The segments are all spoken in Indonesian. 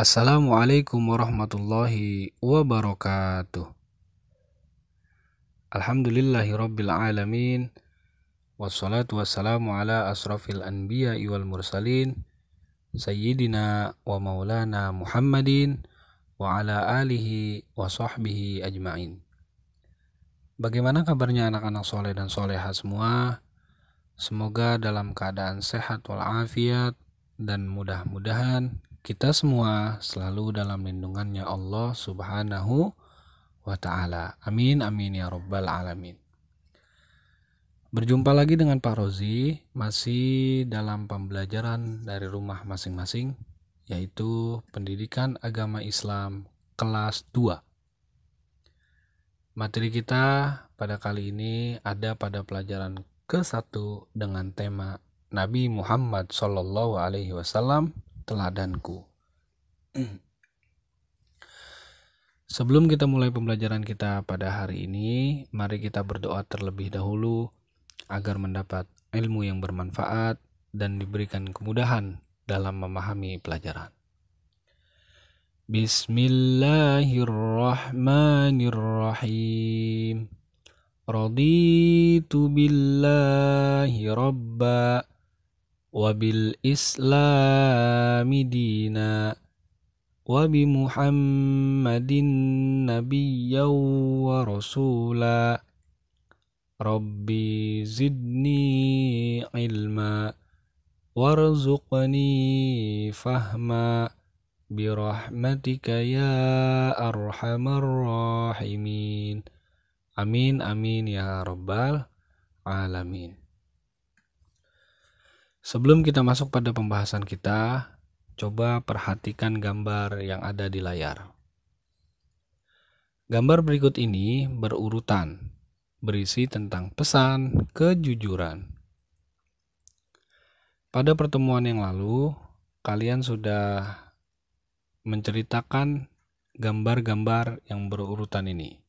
Assalamualaikum warahmatullahi wabarakatuh. Alhamdulillahi rabbil alamin. Wassalatu wassalamu ala asrafil anbiya wal mursalin Sayyidina wa maulana Muhammadin wa ala alihi wa sahbihi ajma'in. Bagaimana kabarnya anak-anak soleh dan soleha semua? Semoga dalam keadaan sehat walafiat dan mudah-mudahan kita semua selalu dalam lindungannya Allah Subhanahu wa ta'ala. Amin amin ya rabbal alamin. Berjumpa lagi dengan Pak Rozi, masih dalam pembelajaran dari rumah masing-masing, yaitu Pendidikan Agama Islam kelas 2. Materi kita pada kali ini ada pada pelajaran ke-1 dengan tema Nabi Muhammad SAW teladanku. Sebelum kita mulai pembelajaran kita pada hari ini, mari kita berdoa terlebih dahulu agar mendapat ilmu yang bermanfaat dan diberikan kemudahan dalam memahami pelajaran. Bismillahirrahmanirrahim. Raditu billahi rabba wa bil islami dina wa bi muhammadin nabiyyan wa rasula. Rabbi zidni ilma warzuqni fahma birahmatika ya arhamar rahimin. Amin amin ya rabbal alamin. Sebelum kita masuk pada pembahasan kita, coba perhatikan gambar yang ada di layar. Gambar berikut ini berurutan, berisi tentang pesan kejujuran. Pada pertemuan yang lalu, kalian sudah menceritakan gambar-gambar yang berurutan ini.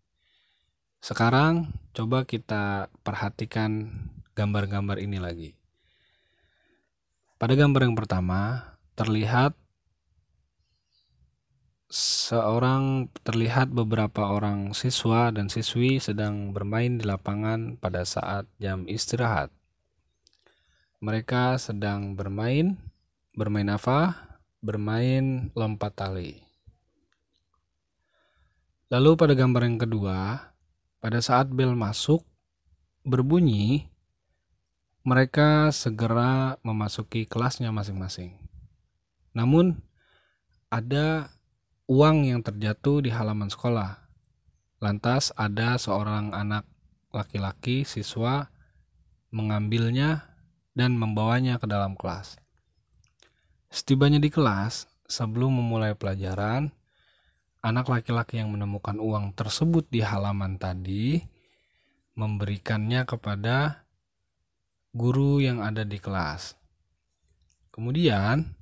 Sekarang coba kita perhatikan gambar-gambar ini lagi. Pada gambar yang pertama, terlihat beberapa orang siswa dan siswi sedang bermain di lapangan pada saat jam istirahat. Mereka sedang bermain apa? Bermain lompat tali. Lalu pada gambar yang kedua, pada saat bel masuk berbunyi, mereka segera memasuki kelasnya masing-masing. Namun ada uang yang terjatuh di halaman sekolah. Lantas ada seorang anak laki-laki siswa mengambilnya dan membawanya ke dalam kelas. Setibanya di kelas, sebelum memulai pelajaran, anak laki-laki yang menemukan uang tersebut di halaman tadi memberikannya kepada guru yang ada di kelas. Kemudian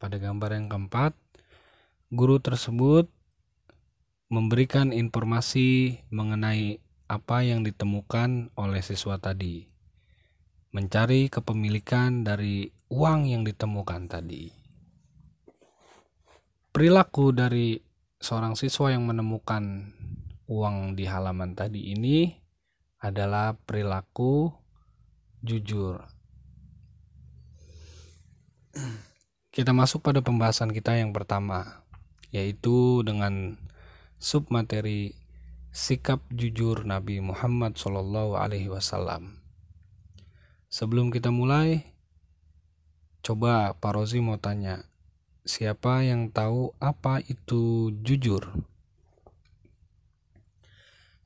pada gambar yang keempat, guru tersebut memberikan informasi mengenai apa yang ditemukan oleh siswa tadi, mencari kepemilikan dari uang yang ditemukan tadi. Perilaku dari seorang siswa yang menemukan uang di halaman tadi ini adalah perilaku jujur. Kita masuk pada pembahasan kita yang pertama, yaitu dengan submateri sikap jujur Nabi Muhammad SAW. Sebelum kita mulai, coba Pak Rozi mau tanya, siapa yang tahu apa itu jujur?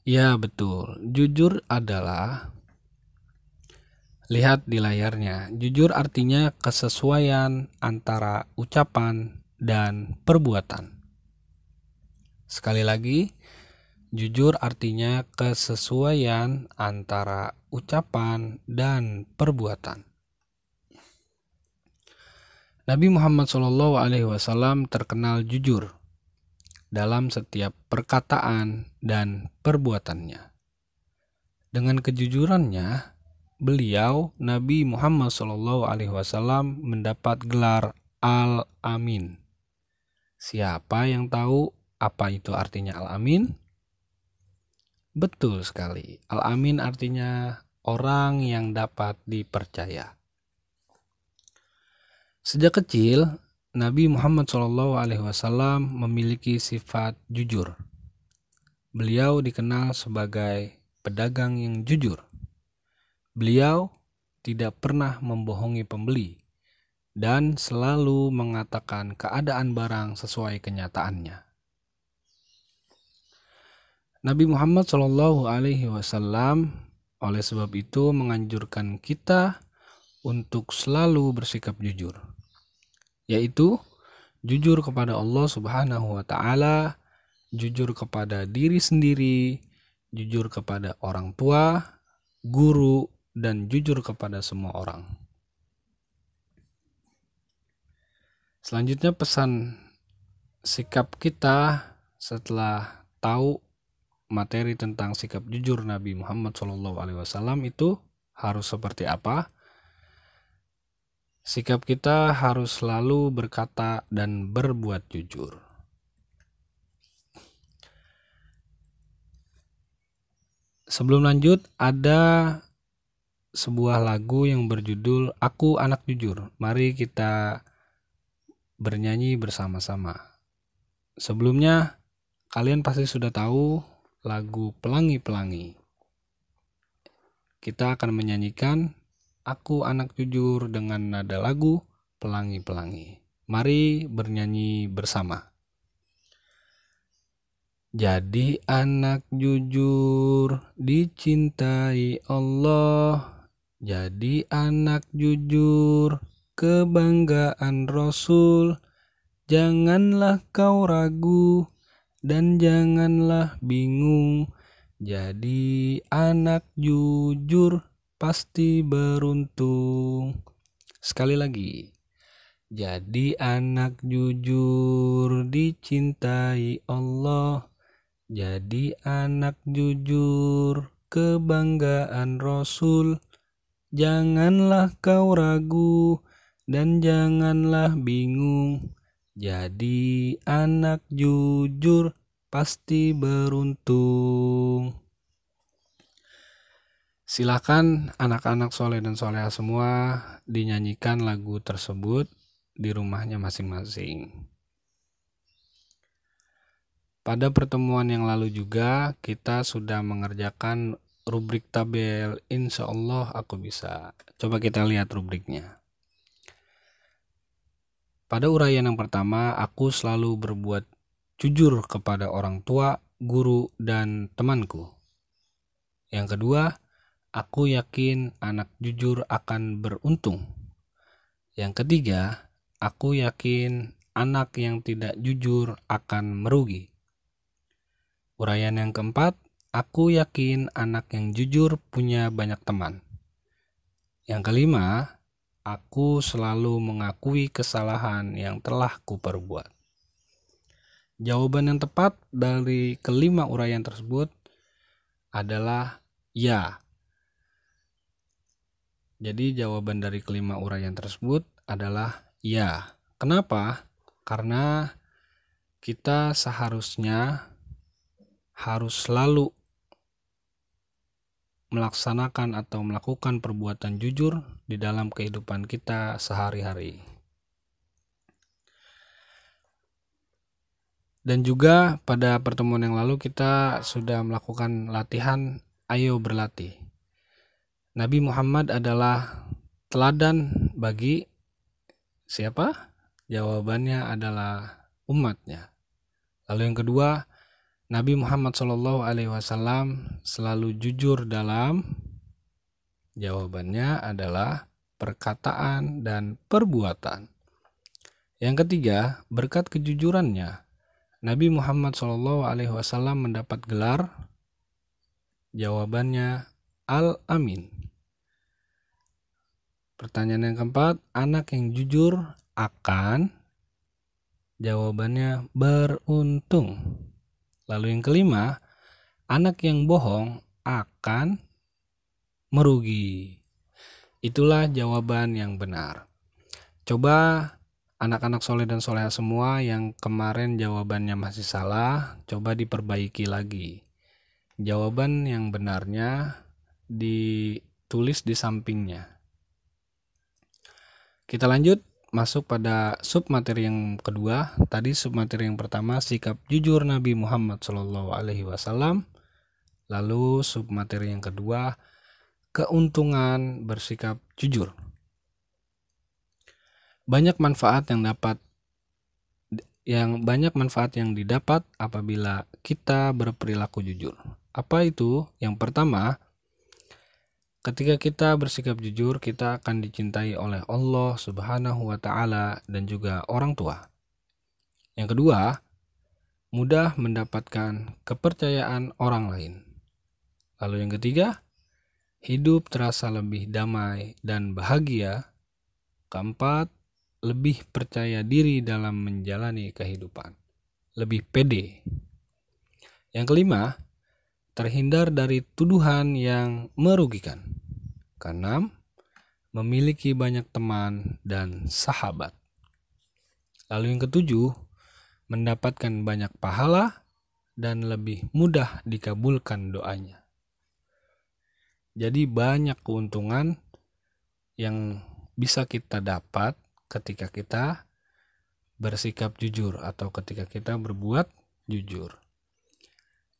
Ya betul, jujur adalah, lihat di layarnya, jujur artinya kesesuaian antara ucapan dan perbuatan. Sekali lagi, jujur artinya kesesuaian antara ucapan dan perbuatan. Nabi Muhammad SAW terkenal jujur dalam setiap perkataan dan perbuatannya. Dengan kejujurannya, beliau Nabi Muhammad SAW mendapat gelar Al-Amin, Siapa yang tahu apa itu artinya Al-Amin? Betul sekali. Al-Amin artinya orang yang dapat dipercaya. Sejak kecil, Nabi Muhammad SAW memiliki sifat jujur. Beliau dikenal sebagai pedagang yang jujur. Beliau tidak pernah membohongi pembeli dan selalu mengatakan keadaan barang sesuai kenyataannya. Nabi Muhammad SAW oleh sebab itu menganjurkan kita untuk selalu bersikap jujur, yaitu jujur kepada Allah Subhanahu wa Ta'ala, jujur kepada diri sendiri, jujur kepada orang tua, guru, dan jujur kepada semua orang. Selanjutnya pesan sikap kita setelah tahu materi tentang sikap jujur Nabi Muhammad SAW itu harus seperti apa? Sikap kita harus selalu berkata dan berbuat jujur. Sebelum lanjut, ada sebuah lagu yang berjudul Aku Anak Jujur. Mari kita bernyanyi bersama-sama. Sebelumnya, kalian pasti sudah tahu lagu Pelangi-Pelangi. Kita akan menyanyikan Aku Anak Jujur dengan nada lagu Pelangi-Pelangi. Mari bernyanyi bersama. Jadi anak jujur dicintai Allah. Jadi anak jujur kebanggaan Rasul. Janganlah kau ragu dan janganlah bingung. Jadi anak jujur pasti beruntung. Sekali lagi. Jadi anak jujur dicintai Allah. Jadi anak jujur kebanggaan Rasul. Janganlah kau ragu dan janganlah bingung. Jadi anak jujur pasti beruntung. Silakan anak-anak soleh dan soleha semua dinyanyikan lagu tersebut di rumahnya masing-masing. Pada pertemuan yang lalu juga kita sudah mengerjakan rubrik tabel Insya Allah Aku Bisa. Coba kita lihat rubriknya. Pada uraian yang pertama, aku selalu berbuat jujur kepada orang tua, guru, dan temanku. Yang kedua, aku yakin anak jujur akan beruntung. Yang ketiga, aku yakin anak yang tidak jujur akan merugi. Uraian yang keempat, aku yakin anak yang jujur punya banyak teman. Yang kelima, aku selalu mengakui kesalahan yang telah kuperbuat. Jawaban yang tepat dari kelima uraian tersebut adalah ya. Jadi jawaban dari kelima uraian tersebut adalah ya. Kenapa? Karena kita seharusnya harus selalu melaksanakan atau melakukan perbuatan jujur di dalam kehidupan kita sehari-hari. Dan juga pada pertemuan yang lalu kita sudah melakukan latihan ayo berlatih. Nabi Muhammad adalah teladan bagi siapa? Jawabannya adalah umatnya. Lalu yang kedua, Nabi Muhammad SAW selalu jujur dalam, jawabannya adalah perkataan dan perbuatan. Yang ketiga, berkat kejujurannya, Nabi Muhammad SAW mendapat gelar, jawabannya Al-Amin. Pertanyaan yang keempat, anak yang jujur akan, jawabannya beruntung. Lalu yang kelima, anak yang bohong akan merugi. Itulah jawaban yang benar. Coba anak-anak soleh dan soleha semua yang kemarin jawabannya masih salah, coba diperbaiki lagi. Jawaban yang benarnya ditulis di sampingnya. Kita lanjut masuk pada submateri yang kedua. Tadi submateri yang pertama sikap jujur Nabi Muhammad SAW. Lalu submateri yang kedua keuntungan bersikap jujur. Banyak manfaat yang didapat apabila kita berperilaku jujur. Apa itu? Yang pertama, ketika kita bersikap jujur, kita akan dicintai oleh Allah Subhanahu wa Ta'ala dan juga orang tua. Yang kedua, mudah mendapatkan kepercayaan orang lain. Lalu yang ketiga, hidup terasa lebih damai dan bahagia. Keempat, lebih percaya diri dalam menjalani kehidupan, lebih pede. Yang kelima, terhindar dari tuduhan yang merugikan. Keenam, memiliki banyak teman dan sahabat. Lalu yang ketujuh, mendapatkan banyak pahala dan lebih mudah dikabulkan doanya. Jadi banyak keuntungan yang bisa kita dapat ketika kita bersikap jujur atau ketika kita berbuat jujur.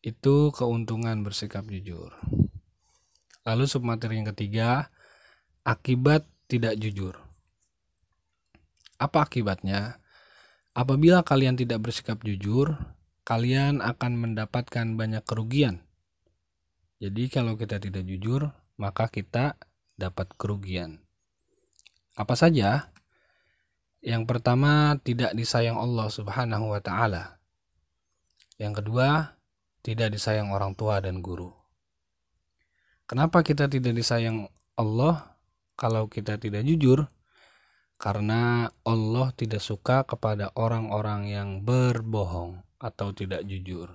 Itu keuntungan bersikap jujur. Lalu submateri yang ketiga, akibat tidak jujur. Apa akibatnya? Apabila kalian tidak bersikap jujur, kalian akan mendapatkan banyak kerugian. Jadi kalau kita tidak jujur, maka kita dapat kerugian. Apa saja? Yang pertama, tidak disayang Allah Subhanahu wa Ta'ala. Yang kedua, tidak disayang orang tua dan guru. Kenapa kita tidak disayang Allah kalau kita tidak jujur? Karena Allah tidak suka kepada orang-orang yang berbohong atau tidak jujur.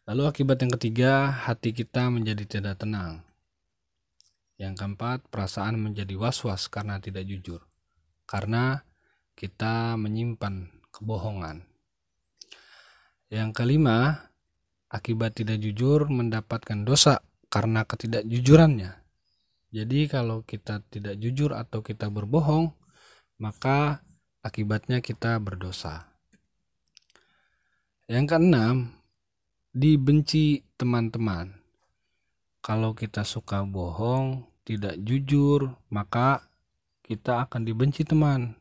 Lalu akibat yang ketiga, hati kita menjadi tidak tenang. Yang keempat, perasaan menjadi was-was karena tidak jujur. Karena kita menyimpan kebohongan. Yang kelima, akibat tidak jujur mendapatkan dosa karena ketidakjujurannya. Jadi kalau kita tidak jujur atau kita berbohong, maka akibatnya kita berdosa. Yang keenam, dibenci teman-teman. Kalau kita suka bohong, tidak jujur, maka kita akan dibenci teman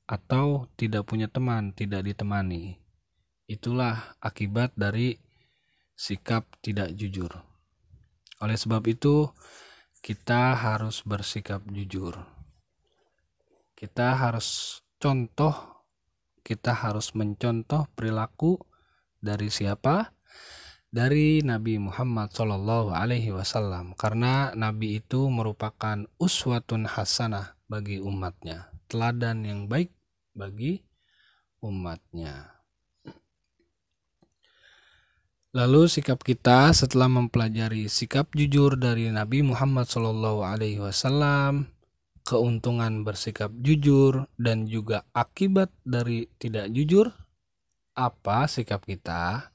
atau tidak punya teman, tidak ditemani. Itulah akibat dari sikap tidak jujur. Oleh sebab itu, kita harus bersikap jujur. Kita harus mencontoh perilaku dari siapa? Dari Nabi Muhammad SAW. Karena Nabi itu merupakan uswatun hasanah bagi umatnya, teladan yang baik bagi umatnya. Lalu sikap kita setelah mempelajari sikap jujur dari Nabi Muhammad SAW, keuntungan bersikap jujur dan juga akibat dari tidak jujur, apa sikap kita?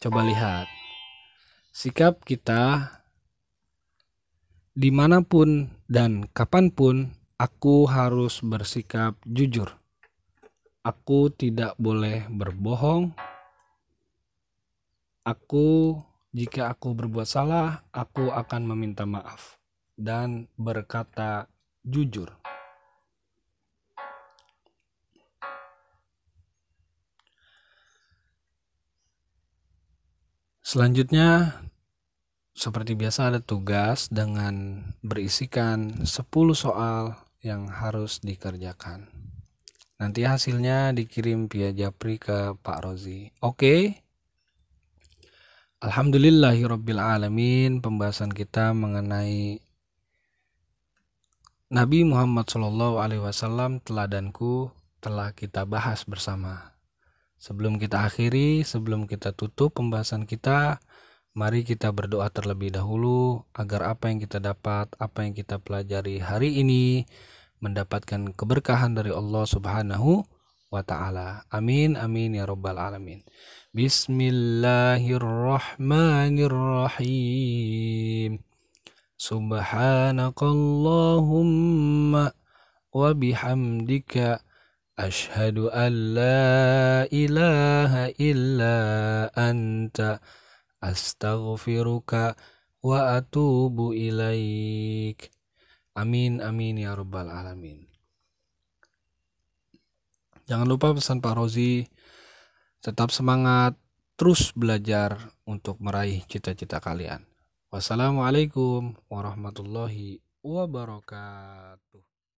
Coba lihat, sikap kita dimanapun dan kapanpun, aku harus bersikap jujur. Aku tidak boleh berbohong. Jika aku berbuat salah, aku akan meminta maaf dan berkata jujur. Selanjutnya, seperti biasa ada tugas dengan berisikan 10 soal yang harus dikerjakan. Nanti hasilnya dikirim via Japri ke Pak Rozi. Oke? Alhamdulillahirrabbilalamin, pembahasan kita mengenai Nabi Muhammad SAW, teladanku, telah kita bahas bersama. Sebelum kita akhiri, sebelum kita tutup pembahasan kita, mari kita berdoa terlebih dahulu agar apa yang kita dapat, apa yang kita pelajari hari ini mendapatkan keberkahan dari Allah Subhanahu wa ta'ala. Amin amin ya rabbal alamin. Bismillahirrahmanirrahim. Subhanakallahumma wa bihamdika asyhadu an la ilaha illa anta astaghfiruka wa atubu ilaik. Amin amin ya rabbal alamin. Jangan lupa pesan Pak Rozi, tetap semangat, terus belajar untuk meraih cita-cita kalian. Wassalamualaikum warahmatullahi wabarakatuh.